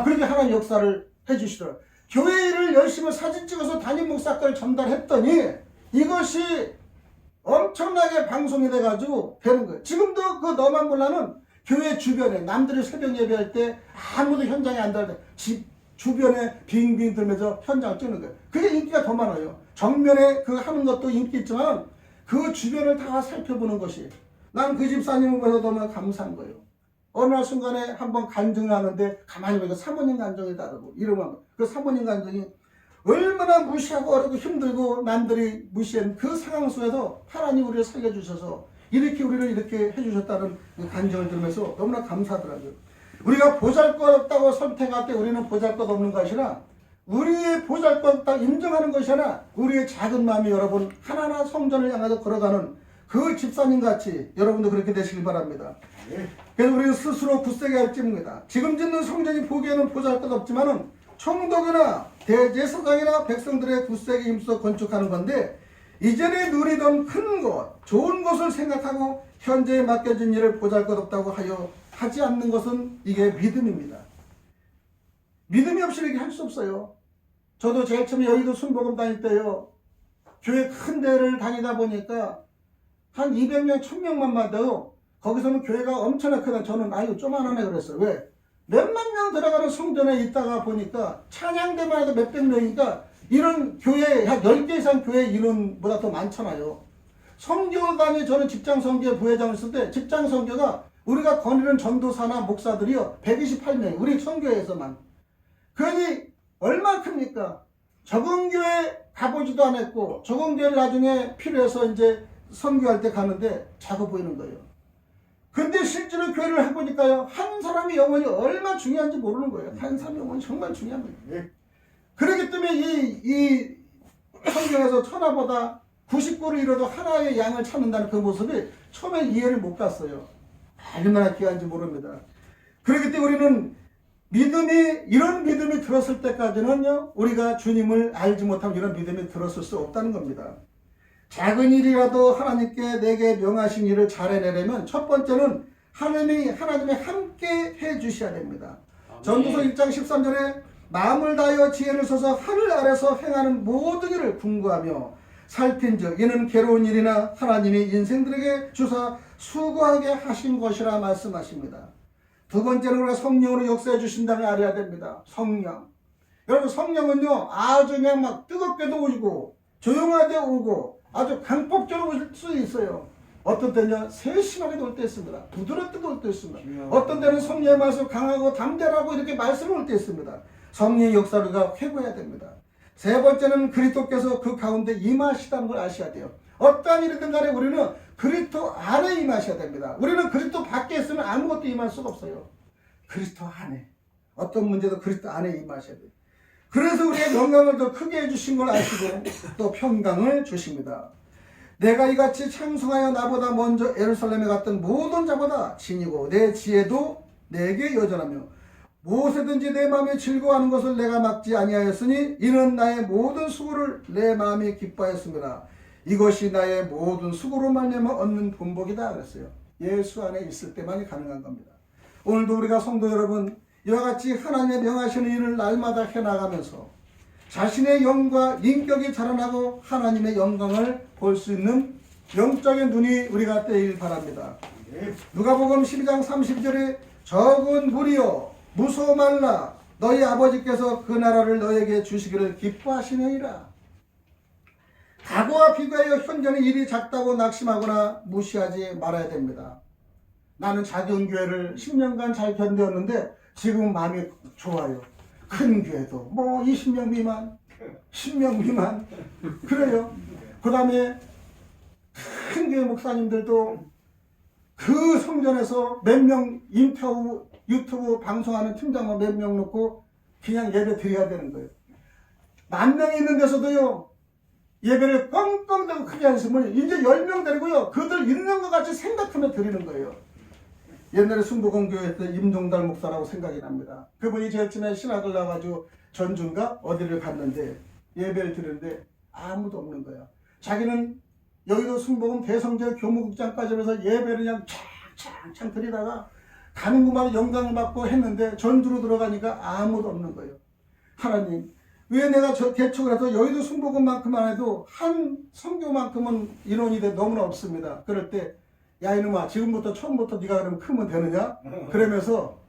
그렇게 하나님 역사를 해주시더라고요. 교회 일을 열심히 사진 찍어서 담임 목사까지 전달했더니 이것이 엄청나게 방송이 돼가지고 되는 거예요. 지금도 그 너만 몰라는 교회 주변에 남들이 새벽 예배할 때 아무도 현장에 안 들어갈 때 집 주변에 빙빙 들면서 현장을 찍는 거예요. 그게 인기가 더 많아요. 정면에 그 하는 것도 인기 있지만 그 주변을 다 살펴보는 것이 난 그 집사님을 보면서 너무 감사한 거예요. 어느 날 순간에 한번 간증을 하는데 가만히 보니까 사모님 간증이 다르고 이러면 그 사모님 간증이 얼마나 무시하고 어렵고 힘들고 남들이 무시한 그 상황 속에서 하나님 우리를 살려주셔서 이렇게 우리를 이렇게 해주셨다는 간증을 들으면서 너무나 감사하더라고요. 우리가 보잘것없다고 선택할 때 우리는 보잘것없는 것이나 우리의 보잘것없다 인정하는 것이 아니라 우리의 작은 마음이 여러분 하나하나 성전을 향해서 걸어가는 그 집사님같이 여러분도 그렇게 되시길 바랍니다. 그래서 우리는 스스로 굳세게 할 찌입니다. 지금 짓는 성전이 보기에는 보잘것없지만은 총독이나 대제사장이나 백성들의 굳세게 힘써 건축하는 건데 이전에 누리던 큰 것, 좋은 것을 생각하고 현재에 맡겨진 일을 보잘것없다고 하여 하지 않는 것은 이게 믿음입니다. 믿음이 없이 이렇게 할 수 없어요. 저도 제일 처음에 여의도 순복음 다닐 때요. 교회 큰 데를 다니다 보니까 한 200명, 1000명만 받아요. 거기서는 교회가 엄청나게 크다. 저는 조만하네 그랬어요. 왜? 몇만 명 들어가는 성전에 있다가 보니까 찬양대만 해도 몇백 명이니까 이런 교회, 한 10개 이상 교회 인원보다 더 많잖아요. 선교단이 저는 직장선교 부회장을 쓸 때 직장선교가 우리가 거느리는 전도사나 목사들이요 128명 우리 선교회에서만. 그러니 얼마큼입니까? 적응교회 가보지도 않았고 적응교회를 나중에 필요해서 이제 선교할 때 가는데 작아 보이는 거예요. 근데 실제로 교회를 해보니까요 한 사람의 영혼이 얼마나 중요한지 모르는 거예요. 한 사람의 영혼이 정말 중요한 거예요. 그렇기 때문에 이 성경에서 천하보다 99를 잃어도 하나의 양을 찾는다는 그 모습이 처음에 이해를 못 갔어요. 얼마나 귀한지 모릅니다. 그렇기 때문에 우리는 이런 믿음이 들었을 때까지는요, 우리가 주님을 알지 못하면 이런 믿음이 들었을 수 없다는 겁니다. 작은 일이라도 하나님께 내게 명하신 일을 잘 해내려면 첫 번째는 하나님이 함께 해 주셔야 됩니다. 전도서 1장 13절에 마음을 다하여 지혜를 써서 하늘 아래서 행하는 모든 일을 궁구하며 살핀즉 이는 괴로운 일이나 하나님이 인생들에게 주사 수고하게 하신 것이라 말씀하십니다. 두 번째는 우리가 성령으로 역사해 주신다는 걸 알아야 됩니다. 성령. 여러분 성령은요 아주 그냥 막 뜨겁게도 오고 조용하게 오고 아주 강폭적으로 올 수 있어요. 어떤 때는요 세심하게 올 때 있습니다. 부드럽게 올 때 있습니다. 어떤 때는 성령의 말씀 강하고 담대하고 이렇게 말씀을 올 때 있습니다. 성령의 역사를 우리가 회고해야 됩니다. 세 번째는 그리스도께서 그 가운데 임하시다는 걸 아셔야 돼요. 어떠한 일이든 간에 우리는 그리스도 안에 임하셔야 됩니다. 우리는 그리스도 밖에 있으면 아무것도 임할 수가 없어요. 그리스도 안에, 어떤 문제도 그리스도 안에 임하셔야 돼요. 그래서 우리의 영광을 더 크게 해주신 걸 아시고 또 평강을 주십니다. 내가 이같이 창성하여 나보다 먼저 예루살렘에 갔던 모든 자보다 진이고 내 지혜도 내게 여전하며 무엇이든지 내 마음에 즐거워하는 것을 내가 막지 아니하였으니 이는 나의 모든 수고를 내 마음에 기뻐하였습니다. 이것이 나의 모든 수고로 말미암아 얻는 본복이다 그랬어요. 예수 안에 있을 때만이 가능한 겁니다. 오늘도 우리가 성도 여러분, 이와 같이 하나님의 명하시는 일을 날마다 해나가면서 자신의 영과 인격이 자라나고 하나님의 영광을 볼 수 있는 영적인 눈이 우리가 떼일 바랍니다. 누가복음 12장 32절에 적은 무리여 무서워 말라, 너희 아버지께서 그 나라를 너에게 주시기를 기뻐하시느니라. 과거와 비교하여 현재는 일이 작다고 낙심하거나 무시하지 말아야 됩니다. 나는 작은 교회를 10년간 잘 견뎌왔는데 지금 마음이 좋아요. 큰 교회도 뭐 20명 미만, 10명 미만 그래요. 그 다음에 큰 교회 목사님들도 그 성전에서 몇 명 인터뷰 유튜브 방송하는 팀장만 몇 명 놓고 그냥 예배 드려야 되는 거예요. 10,000명이 있는 데서도요, 예배를 뻥뻥 대고 크게 안 했으면 이제 10명 데리고요, 그들 있는 것 같이 생각하며 드리는 거예요. 옛날에 순복음교회 때 임종달 목사라고 생각이 납니다. 그분이 제일 처음에 신학을 나와가지고 전주인가 어디를 갔는데 예배를 드리는데 아무도 없는 거야. 자기는 여의도 순복음 대성제 교무국장까지 하면서 예배를 그냥 창창창 드리다가 가는 곳마다 영광을 받고 했는데 전주로 들어가니까 아무도 없는 거예요. 하나님, 왜 내가 개척을 해서 여의도 순복음만큼만 해도 한 성교만큼은 인원이 너무나 없습니다. 그럴 때 야 이놈아, 지금부터 처음부터 네가 그러면 크면 되느냐? 그러면서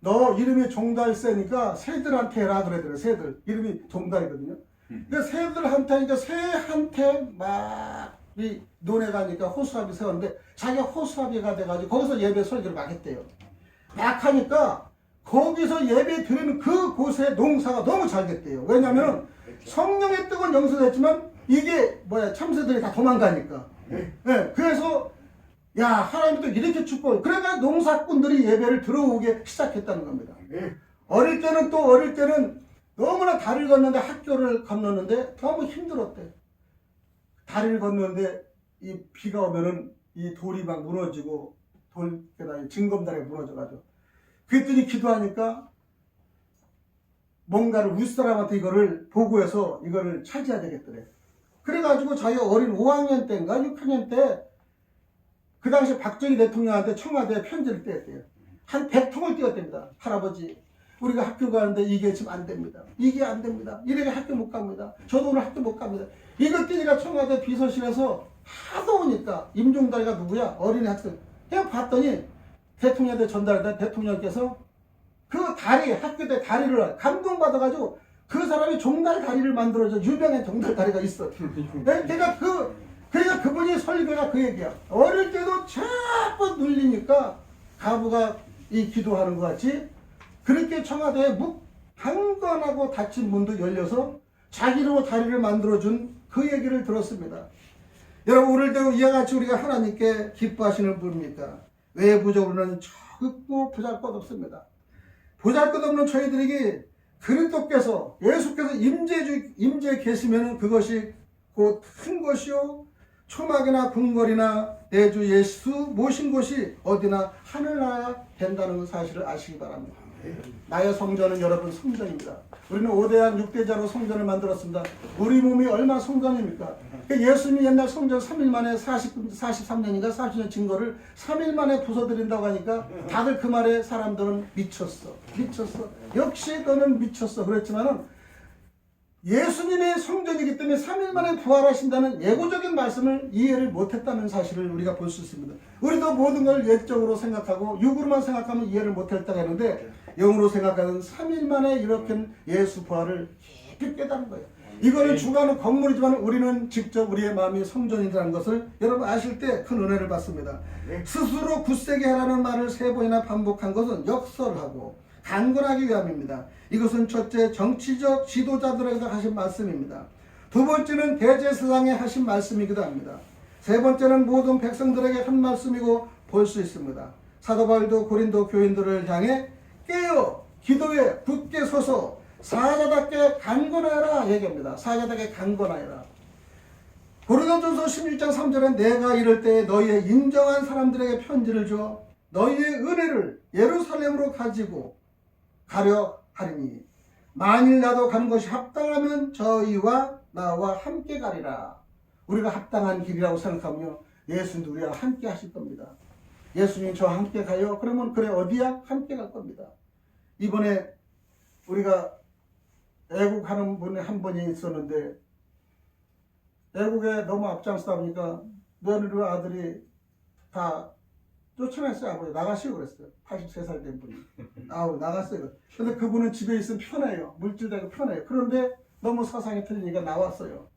너 이름이 종달새니까 새들한테 해라 그러더라고요. 새들 이름이 종달이거든요. 그러니까 새들한테 하니까 새한테 막 이 논에 가니까 호수아비 세웠는데 자기가 호수아비가 돼가지고 거기서 예배 설교를 막 했대요. 막 하니까 거기서 예배 드리는 그 곳의 농사가 너무 잘 됐대요. 왜냐면 성령의 뜻은 영설했지만 이게 참새들이 다 도망가니까. 네, 그래서 야, 하나님도 이렇게 축복. 그러니까 농사꾼들이 예배를 들어오게 시작했다는 겁니다. 어릴 때는 너무나 다리를 건너는데 학교를 건너는데 너무 힘들었대. 다리를 건너는데 이 비가 오면은 이 돌이 막 무너지고 돌계단이 징검다리가 무너져가지고. 그랬더니 기도하니까 뭔가를 윗사람한테 이거를 보고해서 이거를 차지해야 되겠더래. 그래가지고 자기가 어린 5학년 때인가 6학년 때 그 당시 박정희 대통령한테 청와대에 편지를 떼었대요. 한 100통을 띄웠답니다. 할아버지, 우리가 학교 가는데 이게 지금 안 됩니다. 이게 안 됩니다. 이렇게 학교 못 갑니다. 저도 오늘 학교 못 갑니다. 이거 띄니까 청와대 비서실에서 하도 오니까 임종달이가 누구야? 어린이 학생. 그냥 봤더니 대통령한테 전달했다. 대통령께서 그 다리, 학교 때 다리를 감동받아가지고 그 사람이 종달 다리를 만들어줘. 유명한 종달 다리가 있어. 그러니까 그분이 설교가 그 얘기야. 어릴 때도 자꾸 눌리니까 가부가 이 기도하는 것 같이 그렇게 청와대에 강건하고 닫힌 문도 열려서 자기로 다리를 만들어준 그 얘기를 들었습니다. 여러분, 오늘도 이와 같이 우리가 하나님께 기뻐하시는 분입니까? 외부적으로는 적고 보잘것없습니다. 보잘것없는 저희들에게 그리스도께서 예수께서 임재해 계시면 그것이 곧 큰 것이요 초막이나 궁궐이나 내 주 예수 모신 곳이 어디나 하늘나라 된다는 사실을 아시기 바랍니다. 나의 성전은 여러분 성전입니다. 우리는 5대양 6대자로 성전을 만들었습니다. 우리 몸이 얼마나 성전입니까? 예수님이 옛날 성전 3일 만에 43년인가 40년 증거를 3일 만에 부숴드린다고 하니까 다들 그 말에 사람들은 미쳤어. 역시 너는 미쳤어. 그랬지만은 예수님의 성전이기 때문에 3일 만에 부활하신다는 예고적인 말씀을 이해를 못했다는 사실을 우리가 볼 수 있습니다. 우리도 모든 걸 옛적으로 생각하고 육으로만 생각하면 이해를 못했다고 했는데 영으로 생각하는 3일 만에 이렇게 예수 부활을 깊이 깨닫는 거예요. 이거는 주관은 건물이지만 우리는 직접 우리의 마음이 성전이라는 것을 여러분 아실 때 큰 은혜를 받습니다. 스스로 굳세게 하라는 말을 3번이나 반복한 것은 역설하고 강건하기 위함입니다. 이것은 첫째 정치적 지도자들에게 하신 말씀입니다. 두 번째는 대제사장에 하신 말씀이기도 합니다. 세 번째는 모든 백성들에게 한 말씀이고 볼 수 있습니다. 사도 바울도 고린도 교인들을 향해 깨어 기도에 굳게 서서 사자답게 강건하여라 얘기합니다. 사자답게 강건하여라. 고린도전서 16장 3절에 내가 이럴 때 너희의 인정한 사람들에게 편지를 줘 너희의 은혜를 예루살렘으로 가지고 가려 하리니 만일 나도 가는 것이 합당하면 저희와 나와 함께 가리라. 우리가 합당한 길이라고 생각하면요, 예수님도 우리와 함께 하실 겁니다. 예수님 저와 함께 가요? 그러면 그래 어디야? 함께 갈 겁니다. 이번에 우리가 애국하는 분이 한 분이 있었는데 애국에 너무 앞장서다 보니까 며느리와 아들이 다 쫓아냈어요. 아버지 나가시고 그랬어요. 83살 된 분이. 아우 나갔어요. 근데 그분은 집에 있으면 편해요. 물질되고 편해요. 그런데 너무 사상이 틀리니까 나왔어요.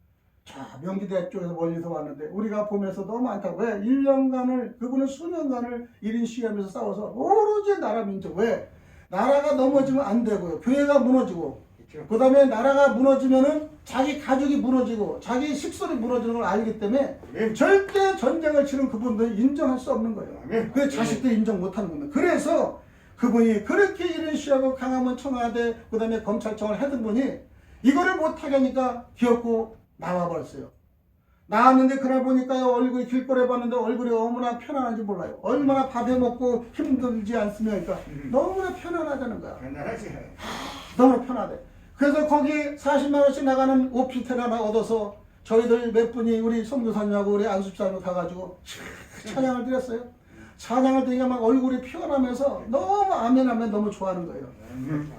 자, 명기대 쪽에서 멀리서 왔는데 우리가 보면서 너무 많다고. 왜? 1년간을 그분은 수년간을 1인 시위하면서 싸워서 오로지 나라 민족. 왜? 나라가 넘어지면 안 되고요. 교회가 무너지고 그 다음에 나라가 무너지면은 자기 가족이 무너지고 자기 식솔이 무너지는 걸 알기 때문에 절대 전쟁을 치는 그분들은 인정할 수 없는 거예요. 그 자식들 인정 못하는 겁니다. 그래서 그분이 그렇게 일을 시하고 강화문 청와대 그 다음에 검찰청을 하던 분이 이거를 못하게 하니까 기어코 나와버렸어요. 나왔는데 그날 보니까요 얼굴이 길거리에 봤는데 얼굴이 얼마나 편안한지 몰라요. 얼마나 밥해 먹고 힘들지 않습니까? 너무나 편안하다는 거야. 너무 편하대. 그래서 거기 40만 원씩 나가는 오피텔 하나 얻어서 저희들 몇 분이 우리 선교사님하고 우리 안수사님하고 가가지고 찬양을 드렸어요. 찬양을 드리니까 막 얼굴이 피어나면서 너무 아멘 너무 좋아하는 거예요.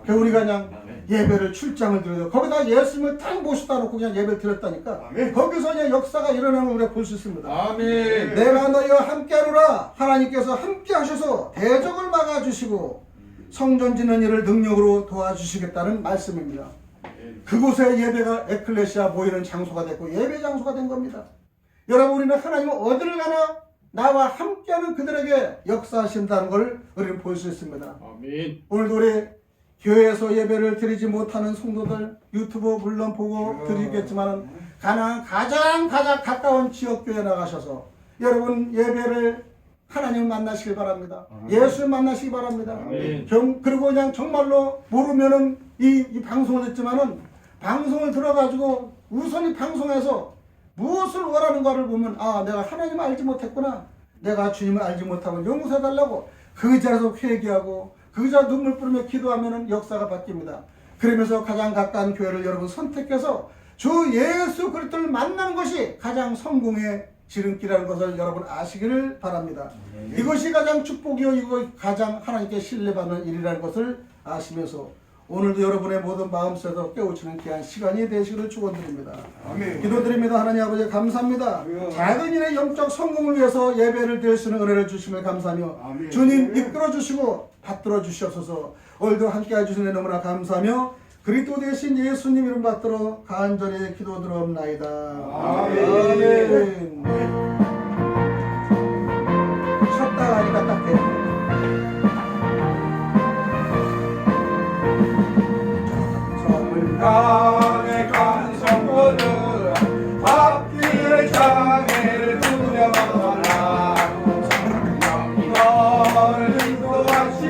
그래서 우리가 그냥 예배를 출장을 드려요. 거기다 예수님을 딱 모시다 놓고 그냥 예배를 드렸다니까. 거기서 그냥 역사가 일어나는 걸 우리가 볼 수 있습니다. 아멘. 내가 너희와 함께하노라. 하나님께서 함께 하셔서 대적을 막아주시고 성전 짓는 일을 능력으로 도와주시겠다는 말씀입니다. 그곳에 예배가 에클레시아 모이는 장소가 됐고 예배 장소가 된 겁니다. 여러분 우리는 하나님은 어디를 가나 나와 함께하는 그들에게 역사하신다는 걸 우리는 볼 수 있습니다. 아멘. 오늘도 우리 교회에서 예배를 드리지 못하는 성도들 유튜브 물론 보고 드리겠지만 가장 가까운 지역교회 나가셔서 여러분 예배를 하나님을 만나시길 바랍니다. 예수를 만나시기 바랍니다. 그리고 그냥 정말로 모르면은 이 방송을 듣지만은 방송을 들어가지고 우선이 방송에서 무엇을 원하는가를 보면 아 내가 하나님을 알지 못했구나. 내가 주님을 알지 못하고 용서해달라고 그 자리에서 회개하고 그 자리에서 눈물 뿌리며 기도하면은 역사가 바뀝니다. 그러면서 가장 가까운 교회를 여러분 선택해서 주 예수 그리스도를 만나는 것이 가장 성공의 지름길이라는 것을 여러분 아시기를 바랍니다. 이것이 가장 축복이요 이거 가장 하나님께 신뢰받는 일이라는 것을 아시면서 오늘도 여러분의 모든 마음속에서 깨우치는 귀한 시간이 되시기를 축원드립니다. 기도드립니다. 하나님 아버지 감사합니다. 작은 일의 영적 성공을 위해서 예배를 드릴 수 있는 은혜를 주심을 감사하며 주님 이끌어 주시고 받들어 주시옵소서. 오늘도 함께 해주시는 너무나 감사하며 그리스도 되신 예수님 이름 받들어 간절히 기도드리옵나이다. 아멘. 쉬었다가 하니까 딱해. 강의 강성보들 앞길의 장애를 두려워하라. 성령 이걸 인도하시